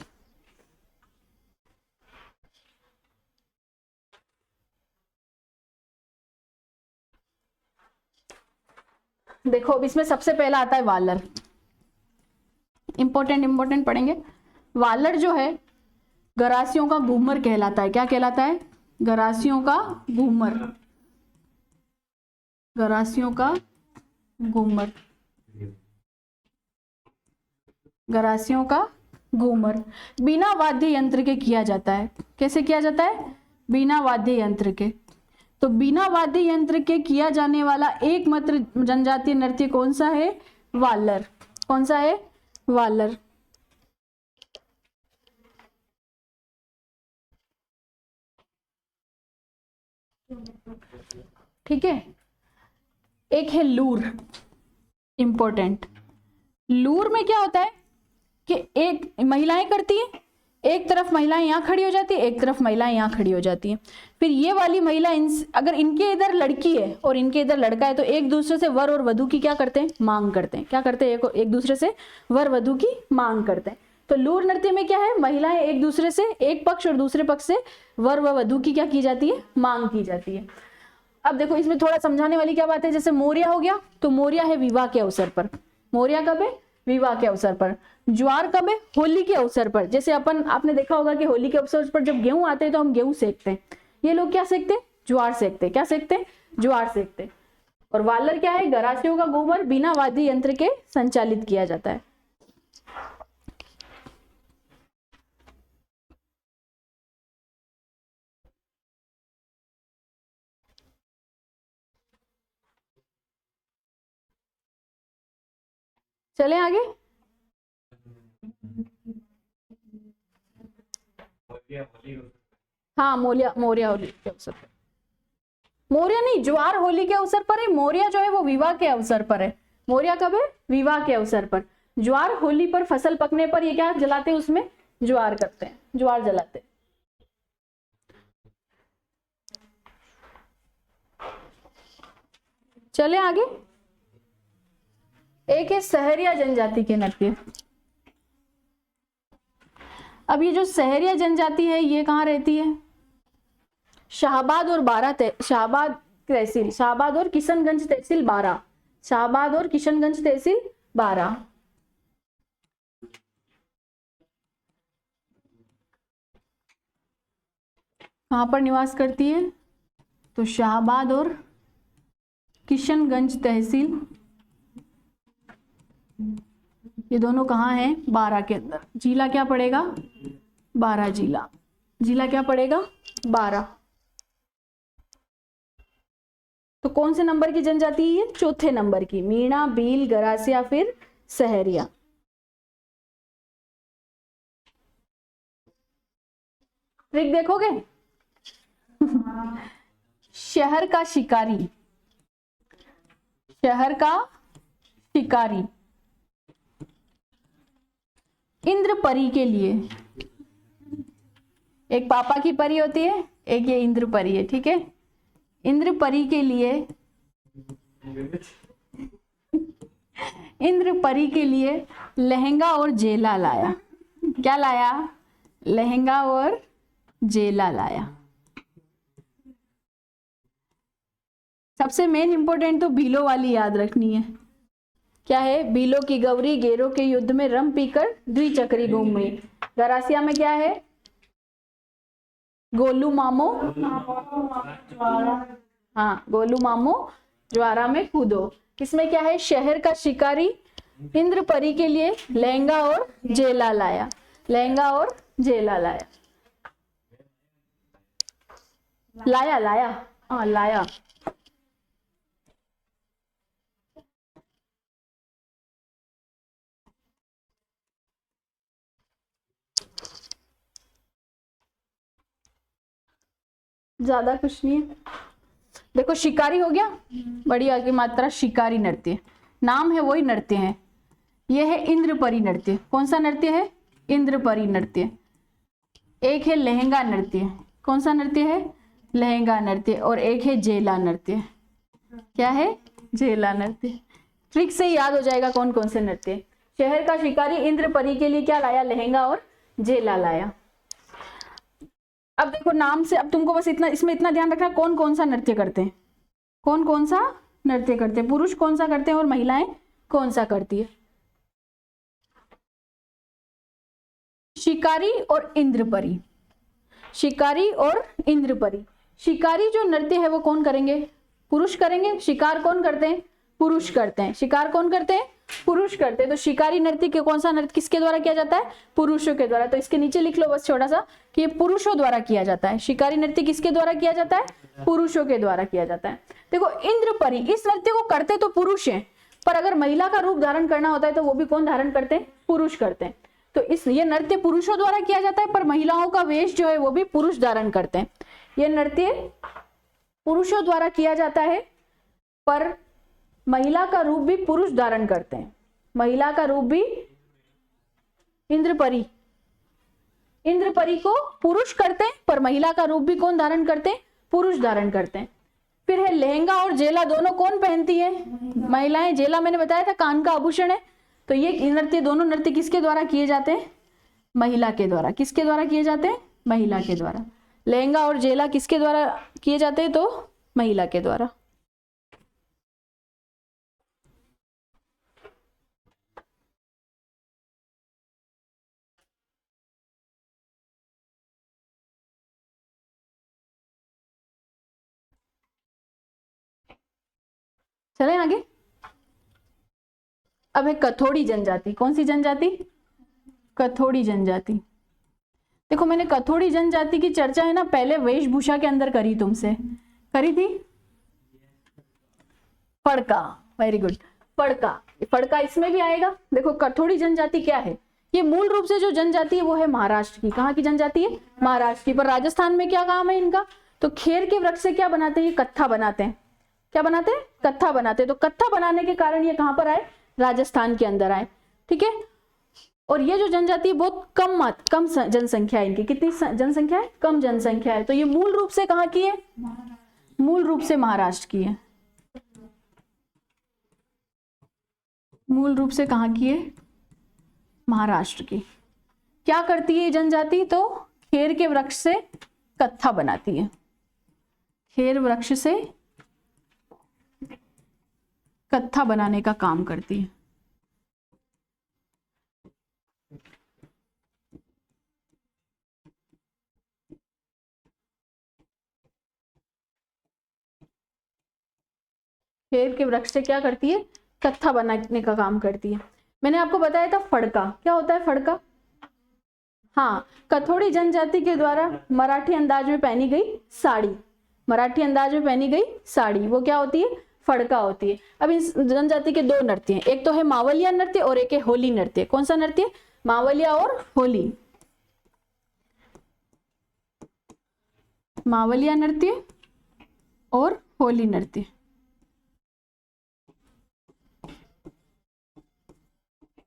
देखो अब इसमें सबसे पहला आता है वालर। इंपॉर्टेंट पढ़ेंगे। वालर जो है गरासियों का घूमर कहलाता है। क्या कहलाता है? गरासियों का घूमर। गरासियों का घूमर। गरासियों का घूमर बिना वाद्य यंत्र के किया जाता है। कैसे किया जाता है? बिना वाद्य यंत्र के। तो बिना वाद्य यंत्र के किया जाने वाला एकमात्र जनजातीय नृत्य कौन सा है? वालर। कौन सा है? वालर। ठीक है। एक है लूर। इंपॉर्टेंट। लूर में क्या होता है कि एक महिलाएं करती है, एक तरफ महिलाएं यहां खड़ी हो जाती है, एक तरफ महिलाएं यहां खड़ी हो जाती है। फिर ये वाली महिला अगर इनके इधर लड़की है और इनके इधर लड़का है तो एक दूसरे से वर और वधू की क्या करते हैं? मांग करते हैं। क्या करते हैं? एक दूसरे से वर वधू की मांग करते हैं। तो लूर नृत्य में क्या है? महिलाएं एक दूसरे से, एक पक्ष और दूसरे पक्ष से वर व वधू की क्या की जाती है? मांग की जाती है। अब देखो इसमें थोड़ा समझाने वाली क्या बात है। जैसे मोरिया हो गया, तो मोरिया है विवाह के अवसर पर। मोरिया कब है? विवाह के अवसर पर। ज्वार कब है? होली के अवसर पर। जैसे आपने देखा होगा कि होली के अवसर पर जब गेहूं आते हैं तो हम गेहूं सेकते हैं। ये लोग क्या सेकते हैं? ज्वार सेकते हैं। क्या सेकते हैं? ज्वार सेकते हैं। और वालर क्या है? गरासियों का घूमर बिना वाद्य यंत्र के संचालित किया जाता है। चले आगे। हाँ, मोरिया होली के अवसर पर। मोरिया नहीं, ज्वार होली के अवसर पर है। मोरिया जो है वो विवाह के अवसर पर है। मोरिया कब है? विवाह के अवसर पर। ज्वार होली पर, फसल पकने पर ये क्या जलाते हैं? उसमें ज्वार करते हैं, ज्वार जलाते हैं। चले आगे। एक है सहरिया जनजाति के नृत्य। अब ये जो सहरिया जनजाति है ये कहाँ रहती है? शाहबाद और शाहबाद तहसील, शाहबाद और किशनगंज तहसील 12। शाहबाद और किशनगंज तहसील 12। कहां पर निवास करती है? तो शाहबाद और किशनगंज तहसील, ये दोनों कहाँ हैं? 12 के अंदर। जिला क्या पड़ेगा? 12 जिला। जिला क्या पड़ेगा? 12। तो कौन से नंबर की जनजाति है? चौथे नंबर की। मीणा, भील, गरासिया, फिर सहरिया। ट्रिक देखोगे? शहर का शिकारी, शहर का शिकारी इंद्रपरी के लिए, एक पापा की परी होती है, एक ये इंद्रपरी है, ठीक है। इंद्रपरी के लिए, इंद्रपरी के लिए लहंगा और जेला लाया। क्या लाया? लहंगा और जेला लाया। सबसे मेन इंपॉर्टेंट तो भीलो वाली याद रखनी है। क्या है? भीलो की गौरी गेरो के युद्ध में रम पीकर द्विचक्री घूम गई। गरासिया में क्या है? गोलू मामो, हाँ, गोलू मामो ज्वारा में कूदो। इसमें क्या है? शहर का शिकारी इंद्रपरी के लिए लहंगा और जेला लाया, लहंगा और जेला लाया, लाया लाया, हाँ लाया। ज्यादा कुछ नहीं है। देखो शिकारी हो गया, बड़ी आगे मात्रा शिकारी नृत्य, नाम है वही नृत्य है। यह है इंद्रपरी नृत्य। कौन सा नृत्य है? इंद्रपरी नृत्य। एक है लहंगा नृत्य। कौन सा नृत्य है? लहंगा नृत्य। और एक है जेला नृत्य। क्या है? जेला नृत्य। ट्रिक से याद हो जाएगा कौन कौन से नृत्य। शहर का शिकारी इंद्रपरी के लिए क्या लाया? लहंगा और जेला लाया। अब देखो नाम से, अब तुमको बस इतना, इसमें इतना ध्यान रखना कौन कौन सा नृत्य करते हैं, कौन कौन सा नृत्य करते हैं, पुरुष कौन सा करते हैं और महिलाएं कौन सा करती है। शिकारी और इंद्रपरी, शिकारी और इंद्रपरी। शिकारी जो नृत्य है वो कौन करेंगे? पुरुष करेंगे। शिकार कौन करते हैं? पुरुष करते हैं। शिकार कौन करते हैं? पुरुष करते हैं। तो शिकारी नृत्य के कौन सा नृत्य किसके द्वारा किया जाता है? पुरुषों के द्वारा। तो इसके नीचे लिख लो बस छोटा सा कि ये पुरुषों द्वारा किया जाता है। शिकारी नृत्य किसके द्वारा किया जाता है? पुरुषों के द्वारा किया जाता है। देखो इंद्रपरी, इस नृत्य को करते तो पुरुष हैं, पर अगर महिला का रूप धारण करना होता है तो वो भी कौन धारण करते हैं? पुरुष करते हैं। तो इस ये नृत्य पुरुषों द्वारा किया जाता है, पर महिलाओं का वेश जो है वो भी पुरुष धारण करते हैं। ये नृत्य पुरुषों द्वारा किया जाता है, पर महिला का रूप भी पुरुष धारण करते हैं। महिला का रूप भी इंद्रपरी, इंद्रपरी को पुरुष करते हैं, पर महिला का रूप भी कौन धारण करते हैं? पुरुष धारण करते हैं। फिर है लहंगा और जेला, दोनों कौन पहनती है? महिलाएं। जेला मैंने बताया था कान का आभूषण है। तो ये नृत्य, दोनों नृत्य किसके द्वारा किए जाते हैं? महिला के द्वारा। किसके द्वारा किए जाते हैं? महिला के द्वारा। लहंगा और जेला किसके द्वारा किए जाते हैं? तो महिला के द्वारा। चले आगे। अब है कथोड़ी जनजाति। कौन सी जनजाति? कथोड़ी जनजाति। देखो मैंने कथोड़ी जनजाति की चर्चा है ना पहले वेशभूषा के अंदर करी, तुमसे करी थी। फड़का, वेरी गुड। फड़का, फड़का इसमें भी आएगा। देखो कथोड़ी जनजाति क्या है? ये मूल रूप से जो जनजाति है वो है महाराष्ट्र की। कहाँ की जनजाति है? महाराष्ट्र की। पर राजस्थान में क्या काम है इनका? तो खेर के वृक्ष से क्या बनाते हैं? ये कत्था बनाते हैं। क्या बनाते हैं? कत्था बनाते हैं। तो कत्था बनाने के कारण ये कहां पर आए? राजस्थान के अंदर आए, ठीक है। और ये जो जनजाति बहुत कम जनसंख्या है इनकी। कितनी जनसंख्या है? कम जनसंख्या है। तो ये मूल रूप से कहाँ की है? मूल रूप से महाराष्ट्र की है। मूल रूप से कहाँ की है? महाराष्ट्र की। क्या करती है ये जनजाति? तो खेर के वृक्ष से कत्था बनाती है। खेर वृक्ष से कत्था बनाने का काम करती है। खेर के वृक्ष से क्या करती है? कत्था बनाने का काम करती है। मैंने आपको बताया था फड़का। क्या होता है फड़का? हाँ, कथोड़ी जनजाति के द्वारा मराठी अंदाज में पहनी गई साड़ी। मराठी अंदाज में पहनी गई साड़ी वो क्या होती है? फड़का होती है। अब इस जनजाति के दो नृत्य हैं, एक तो है मावलिया नृत्य और एक है होली नृत्य। कौन सा नृत्य? मावलिया और होली। मावलिया नृत्य और होली नृत्य।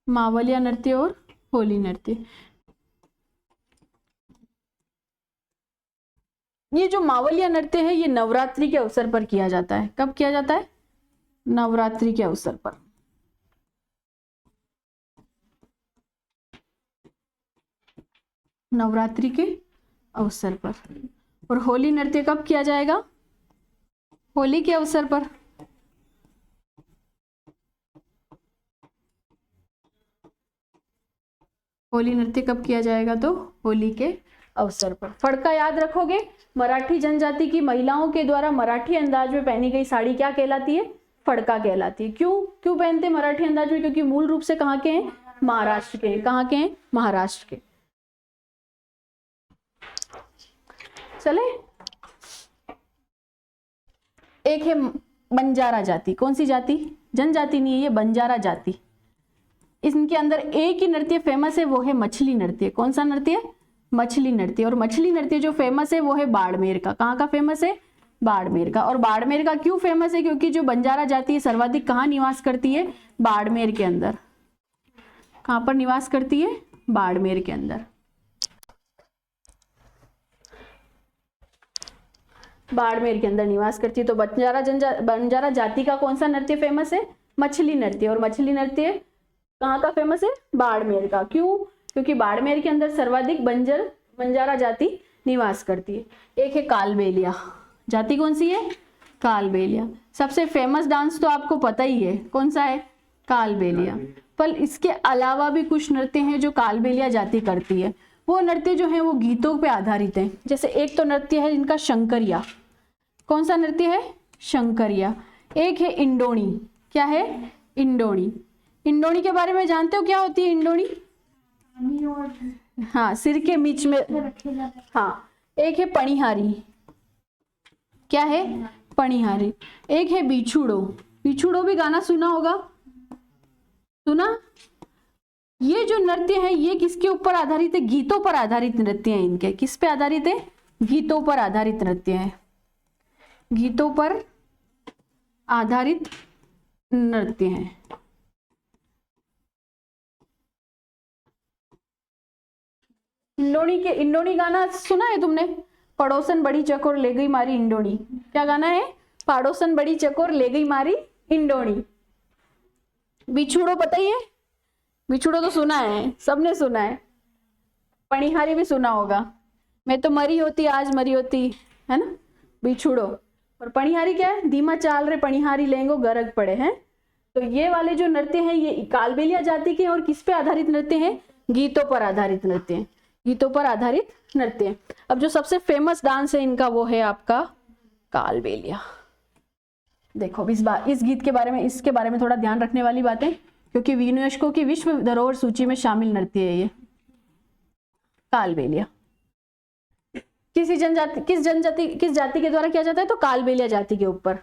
मावलिया नृत्य और होली नृत्य। ये जो मावलिया नृत्य है ये नवरात्रि के अवसर पर किया जाता है। कब किया जाता है? नवरात्रि के अवसर पर। नवरात्रि के अवसर पर। और होली नृत्य कब किया जाएगा? होली के अवसर पर। होली नृत्य कब किया जाएगा? तो होली के अवसर पर। फड़का याद रखोगे, मराठी जनजाति की महिलाओं के द्वारा मराठी अंदाज में पहनी गई साड़ी क्या कहलाती है? फड़का कहलाती है। क्यों पहनते मराठी अंदाज में? क्योंकि मूल रूप से कहाँ के हैं? महाराष्ट्र के। कहाँ के हैं? महाराष्ट्र के। चले, एक है बंजारा जाति। कौन सी जाति? जनजाति नहीं है ये, बंजारा जाति। इनके अंदर एक ही नृत्य फेमस है, वो है मछली नृत्य। कौन सा नृत्य? मछली नृत्य। और मछली नृत्य जो फेमस है वो है बाड़मेर का। कहाँ का फेमस है? बाड़मेर का। और बाड़मेर का क्यों फेमस है? क्योंकि जो बंजारा जाति है सर्वाधिक कहाँ निवास करती है? बाड़मेर के अंदर। कहाँ पर निवास करती है? बाड़मेर के अंदर। बाड़मेर के अंदर निवास करती है। तो बंजारा जाति का कौन सा नृत्य फेमस है? मछली नृत्य। और मछली नृत्य कहाँ का फेमस है? बाड़मेर का। क्यों? क्योंकि बाड़मेर के अंदर सर्वाधिक बंजारा जाति निवास करती है। एक है कालबेलिया जाति। कौन सी है? कालबेलिया। सबसे फेमस डांस तो आपको पता ही है, कौन सा है? कालबेलिया। पर इसके अलावा भी कुछ नृत्य हैं जो कालबेलिया जाति करती है। वो नृत्य जो है वो गीतों पे आधारित है। जैसे एक तो नृत्य है इनका शंकरिया। कौन सा नृत्य है? शंकरिया। एक है इंडोणी। क्या है? इंडोणी। इंडोणी के बारे में जानते हो क्या होती है इंडोणी? हाँ, सिर के बीच में। हाँ। एक है पणिहारी। क्या है? पणिहारी। एक है बिछुड़ो। बिछुड़ो भी गाना सुना होगा, सुना? ये जो नृत्य है ये किसके ऊपर आधारित है? गीतों पर आधारित नृत्य है इनके। किस पे आधारित है? गीतों पर आधारित नृत्य है। गीतों पर आधारित नृत्य है। इंडोणी गाना सुना है तुमने? पड़ोसन बड़ी चकोर ले गई मारी इंडोणी। क्या गाना है? पड़ोसन बड़ी चकोर ले गई मारी इंडोणी। बिछुड़ो पता ही है? बिछुड़ो तो सुना है, सबने सुना है। पणिहारी भी सुना होगा। मैं तो मरी होती आज मरी होती, है ना? बिछुड़ो। और पणिहारी क्या है? धीमा चाल रे पणिहारी लेंगो गरग पड़े हैं। तो ये वाले जो नृत्य हैं ये कालबेलिया जाति के और किस पे आधारित नृत्य हैं? गीतों पर आधारित नृत्य हैं। गीतों पर आधारित नृत्य। अब जो सबसे फेमस डांस है इनका वो है आपका कालबेलिया। देखो इस गीत के बारे में, इसके बारे में थोड़ा ध्यान रखने वाली बातें, क्योंकि यूनेस्को की विश्व धरोहर सूची में शामिल नृत्य है ये कालबेलिया। किस जाति के द्वारा किया जाता है? तो कालबेलिया जाति के ऊपर।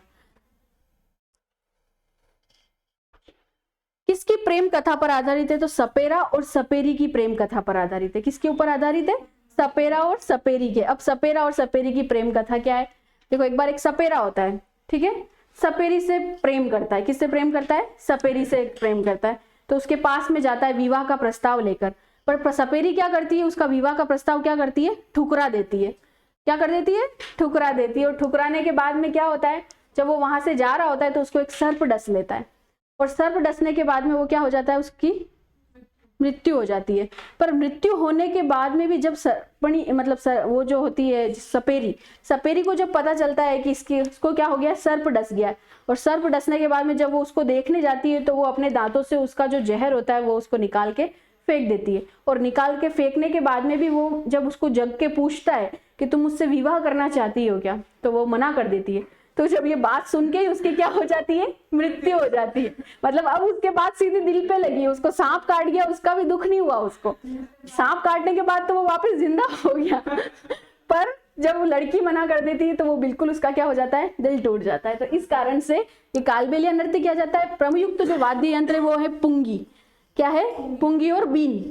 किसकी प्रेम कथा पर आधारित है? तो सपेरा और सपेरी की प्रेम कथा पर आधारित है। किसके ऊपर आधारित है? सपेरा और सपेरी के। अब सपेरा और सपेरी की प्रेम कथा क्या है? देखो, एक बार एक सपेरा होता है, ठीक है, सपेरी से प्रेम करता है। किससे प्रेम करता है? सपेरी से प्रेम करता है। तो उसके पास में जाता है विवाह का प्रस्ताव लेकर, पर सपेरी क्या करती है? उसका विवाह का प्रस्ताव क्या करती है? ठुकरा देती है। क्या कर देती है? ठुकरा देती है। और ठुकराने के बाद में क्या होता है? जब वो वहां से जा रहा होता है तो उसको एक सर्प डस लेता है, और सर्प डसने के बाद में वो क्या हो जाता है? उसकी मृत्यु हो जाती है। पर मृत्यु होने के बाद में भी जब वो जो होती है सपेरी को जब पता चलता है कि इसको क्या हो गया? सर्प डस गया। और सर्प डसने के बाद में जब वो उसको देखने जाती है तो वो अपने दांतों से उसका जो जहर होता है वो उसको निकाल के फेंक देती है। और निकाल के फेंकने के बाद में भी वो जब उसको जग के पूछता है कि तुम मुझसे विवाह करना चाहती हो क्या, तो वो मना कर देती है। तो जब ये बात सुन के उसकी क्या हो जाती है? मृत्यु हो जाती है। मतलब अब उसके बाद सीधी दिल पे लगी है। उसको सांप काट गया, उसका भी दुख नहीं हुआ। उसको सांप काटने के बाद तो वो वापस जिंदा हो गया, पर जब वो लड़की मना कर देती है तो वो बिल्कुल उसका क्या हो जाता है? दिल टूट जाता है। तो इस कारण से ये कालबेलिया नृत्य किया जाता है। प्रयुक्त जो वाद्य यंत्र है वो है पुंगी। क्या है? पुंगी और बीन।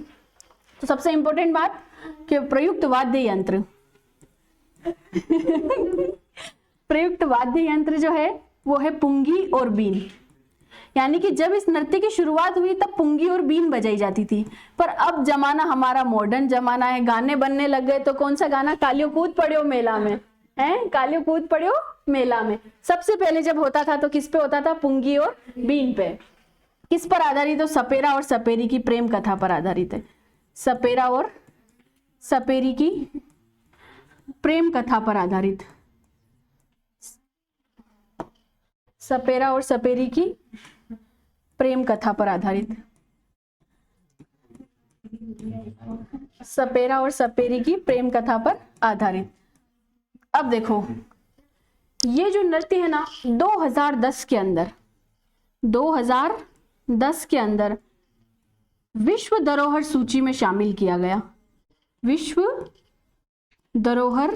तो सबसे इंपॉर्टेंट बात कि प्रयुक्त वाद्य यंत्र प्रयुक्त वाद्य यंत्र जो है वो है पुंगी और बीन। यानी कि जब इस नृत्य की शुरुआत हुई तब पुंगी और बीन बजाई जाती थी, पर अब जमाना हमारा मॉडर्न जमाना है, गाने बनने लग गए। तो कौन सा गाना, कालियो कूद पड़ियो मेला में, है कालियो कूद पड़ियो मेला में। सबसे पहले जब होता था तो किस पे होता था, पुंगी और बीन पे। किस पर आधारित है, सपेरा और सपेरी की प्रेम कथा पर आधारित है। सपेरा और सपेरी की प्रेम कथा पर आधारित, सपेरा और सपेरी की प्रेम कथा पर आधारित, सपेरा और सपेरी की प्रेम कथा पर आधारित। अब देखो ये जो नृत्य है ना 2010 के अंदर, 2010 के अंदर विश्व धरोहर सूची में शामिल किया गया। विश्व धरोहर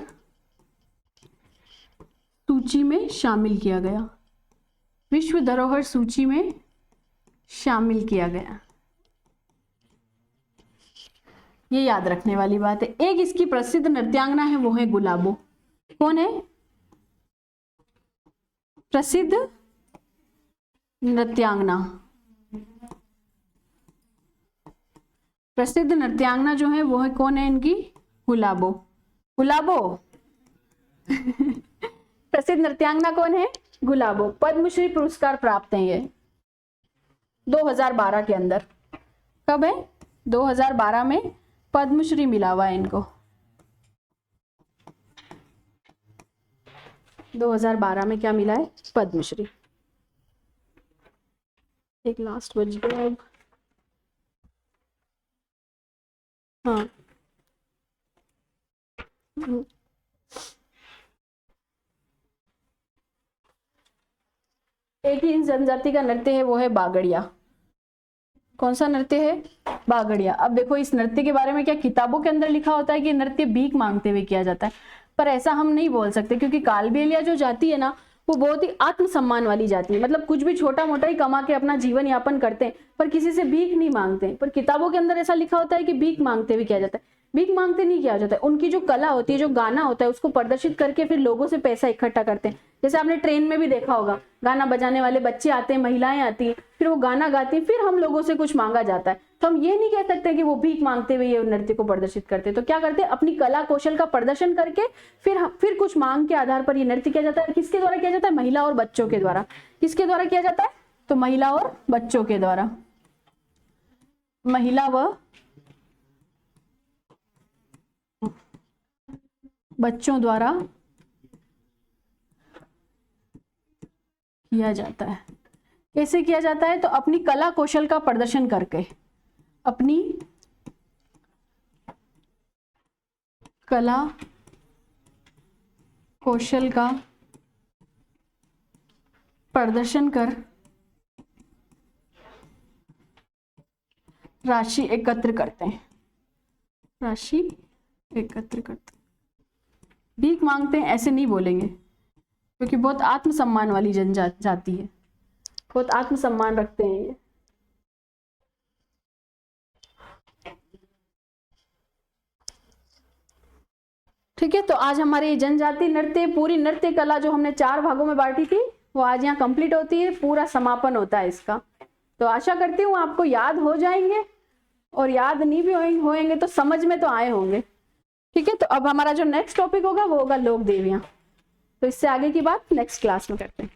सूची में शामिल किया गया, विश्व धरोहर सूची में शामिल किया गया। ये याद रखने वाली बात है। एक इसकी प्रसिद्ध नृत्यांगना है, वो है गुलाबो। कौन है प्रसिद्ध नृत्यांगना? प्रसिद्ध नृत्यांगना जो है वो है, कौन है इनकी, गुलाबो। गुलाबो प्रसिद्ध नृत्यांगना कौन है, गुलाबो। पद्मश्री पुरस्कार प्राप्त है ये 2012 के अंदर। कब है, 2012 में पद्मश्री मिला हुआ है इनको। 2012 में क्या मिला है, पद्मश्री। एक लास्ट बज गया अब। हाँ एक ही जनजाति का नृत्य है, वो है बागड़िया। कौन सा नृत्य है, बागड़िया। अब देखो इस नृत्य के बारे में क्या किताबों के अंदर लिखा होता है कि नृत्य भीख मांगते हुए किया जाता है, पर ऐसा हम नहीं बोल सकते, क्योंकि कालबेलिया जो जाति है ना वो बहुत ही आत्मसम्मान वाली जाति है। मतलब कुछ भी छोटा मोटा ही कमा के अपना जीवन यापन करते हैं, पर किसी से भीख नहीं मांगते। पर किताबों के अंदर ऐसा लिखा होता है कि भीख मांगते हुए किया जाता है। भीख मांगते नहीं किया जाता है। उनकी जो कला होती है, जो गाना होता है, उसको प्रदर्शित करके फिर लोगों से पैसा इकट्ठा करते हैं। जैसे आपने ट्रेन में भी देखा होगा, गाना बजाने वाले बच्चे आते हैं, महिलाएं आती हैं, फिर वो गाना गाती हैं, फिर हम लोगों से कुछ मांगा जाता है। तो हम ये नहीं कह सकते कि वो भीख मांगते हुए ये नृत्य को प्रदर्शित करते। तो क्या करते हैं, अपनी कला कौशल का प्रदर्शन करके फिर कुछ मांग के आधार पर ये नृत्य किया जाता है। किसके द्वारा किया जाता है, महिला और बच्चों के द्वारा। किसके द्वारा किया जाता है, तो महिला और बच्चों के द्वारा, महिला व बच्चों द्वारा किया जाता है। कैसे किया जाता है, तो अपनी कला कौशल का प्रदर्शन करके, अपनी कला कौशल का प्रदर्शन कर राशि एकत्र करते हैं, राशि एकत्र करते हैं। भीख मांगते हैं ऐसे नहीं बोलेंगे, क्योंकि बहुत आत्मसम्मान वाली जनजाति है, बहुत आत्मसम्मान रखते हैं ये। ठीक है, तो आज हमारी जनजाति नृत्य, पूरी नृत्य कला जो हमने 4 भागों में बांटी थी, वो आज यहाँ कंप्लीट होती है, पूरा समापन होता है इसका। तो आशा करती हूँ आपको याद हो जाएंगे, और याद नहीं भी होंगे तो समझ में तो आए होंगे। ठीक है, तो अब हमारा जो नेक्स्ट टॉपिक होगा वो होगा लोक देवियां। तो इससे आगे की बात नेक्स्ट क्लास में करते हैं।